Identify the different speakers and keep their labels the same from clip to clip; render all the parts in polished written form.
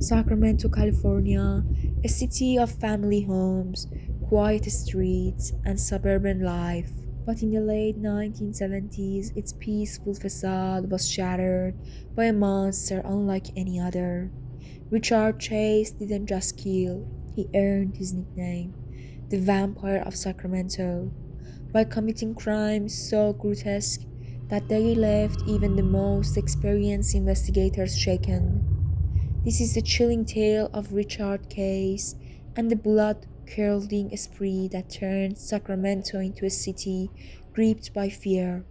Speaker 1: Sacramento, California, a city of family homes, quiet streets, and suburban life. But in the late 1970s, its peaceful facade was shattered by a monster unlike any other. Richard Chase didn't just kill, he earned his nickname, the Vampire of Sacramento, by committing crimes so grotesque that they left even the most experienced investigators shaken. This is the chilling tale of Richard Case and the blood-curdling spree that turned Sacramento into a city gripped by fear.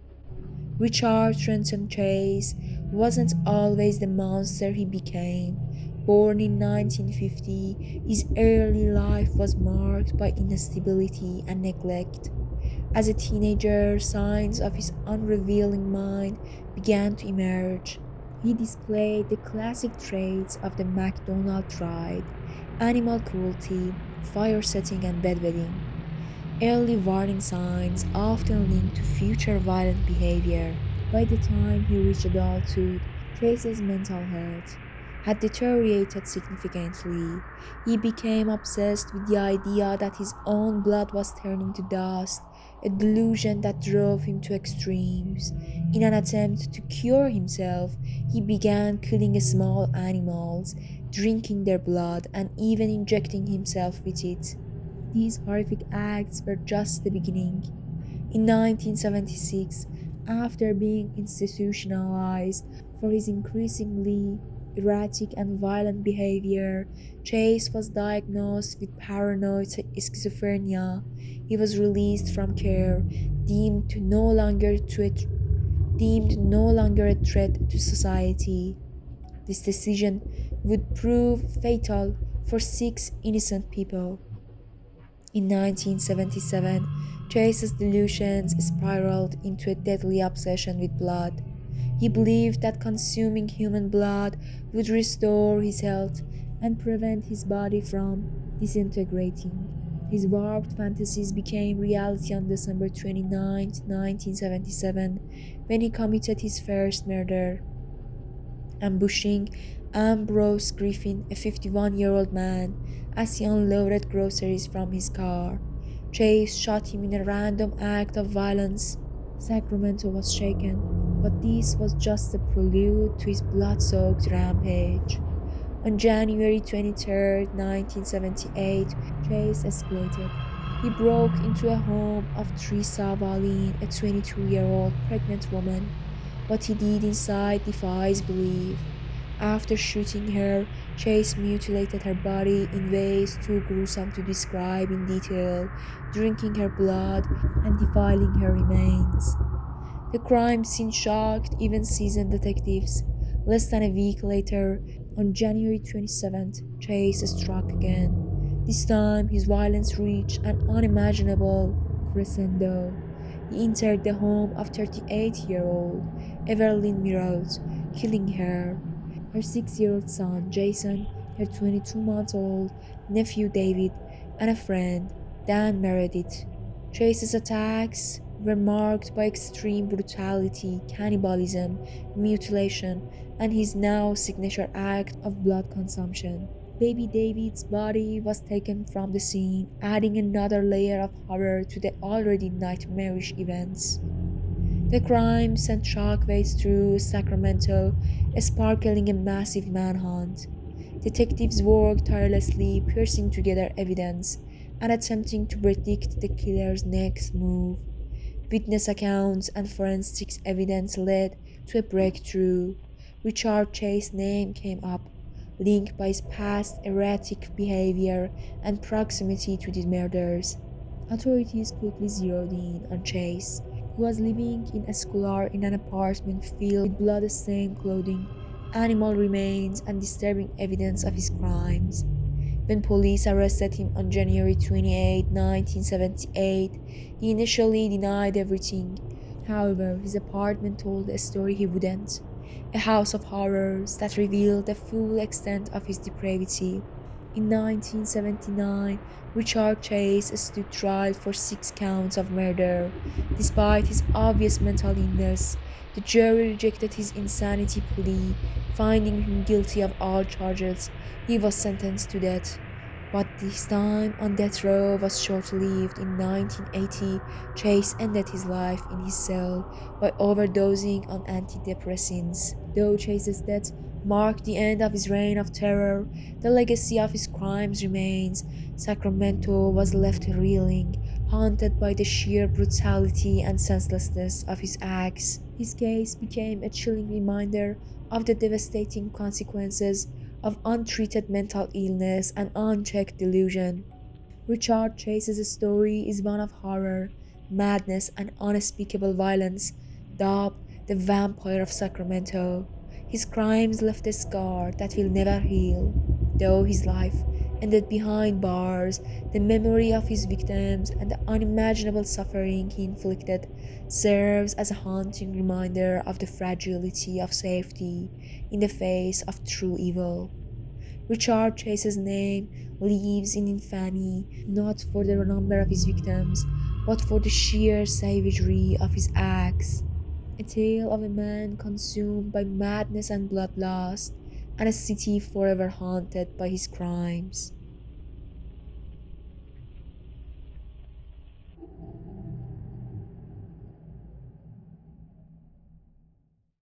Speaker 1: Richard Trenton Chase wasn't always the monster he became. Born in 1950, his early life was marked by instability and neglect. As a teenager, signs of his unrevealing mind began to emerge. He displayed the classic traits of the MacDonald triad: animal cruelty, fire setting, and bedwetting. Early warning signs often linked to future violent behavior. By the time he reached adulthood, Trace's mental health had deteriorated significantly. He became obsessed with the idea that his own blood was turning to dust, a delusion that drove him to extremes. In an attempt to cure himself, he began killing small animals, drinking their blood, and even injecting himself with it. These horrific acts were just the beginning. In 1976, after being institutionalized for his increasingly erratic and violent behavior, Chase was diagnosed with paranoid schizophrenia. He was released from care, deemed no longer a threat to society. This decision would prove fatal for six innocent people. In 1977, Chase's delusions spiraled into a deadly obsession with blood. He believed that consuming human blood would restore his health and prevent his body from disintegrating. His warped fantasies became reality on December 29, 1977, when he committed his first murder, ambushing Ambrose Griffin, a 51-year-old man, as he unloaded groceries from his car. Chase shot him in a random act of violence. Sacramento was shaken, but this was just a prelude to his blood-soaked rampage. On January 23, 1978, Chase escalated. He broke into a home of Teresa Valin, a 22-year-old pregnant woman. What he did inside defies belief. After shooting her, Chase mutilated her body in ways too gruesome to describe in detail, drinking her blood and defiling her remains. The crime scene shocked even seasoned detectives. Less than a week later, on January 27th, Chase struck again. This time, his violence reached an unimaginable crescendo. He entered the home of 38-year-old Evelyn Mirot, killing her 6-year-old son Jason, her 22-month-old nephew David, and a friend, Dan Meredith. Chase's attacks were marked by extreme brutality, cannibalism, mutilation, and his now signature act of blood consumption. Baby David's body was taken from the scene, adding another layer of horror to the already nightmarish events. The crime sent shockwaves through Sacramento, sparkling a massive manhunt. Detectives worked tirelessly, piecing together evidence and attempting to predict the killer's next move. Witness accounts and forensics evidence led to a breakthrough. Richard Chase's name came up, linked by his past erratic behavior and proximity to the murders. Authorities quickly zeroed in on Chase, who was living in a squalor in an apartment filled with blood-stained clothing, animal remains, and disturbing evidence of his crimes. When police arrested him on January 28, 1978, he initially denied everything. However, his apartment told a story he wouldn't, a house of horrors that revealed the full extent of his depravity. In 1979, Richard Chase stood trial for 6 counts of murder. Despite his obvious mental illness, The jury rejected his insanity plea, finding him guilty of all charges. He was sentenced to death. But this time on death row was short-lived. In 1980, Chase ended his life in his cell by overdosing on antidepressants. Though Chase's death marked the end of his reign of terror, the legacy of his crimes remains. Sacramento was left reeling, haunted by the sheer brutality and senselessness of his acts. His case became a chilling reminder of the devastating consequences of untreated mental illness and unchecked delusion. Richard Chase's story is one of horror, madness, and unspeakable violence, dubbed the Vampire of Sacramento. His crimes left a scar that will never heal. Though his life ended behind bars, the memory of his victims and the unimaginable suffering he inflicted serves as a haunting reminder of the fragility of safety in the face of true evil. Richard Chase's name lives in infamy not for the number of his victims, but for the sheer savagery of his acts. A tale of a man consumed by madness and bloodlust, and a city forever haunted by his crimes.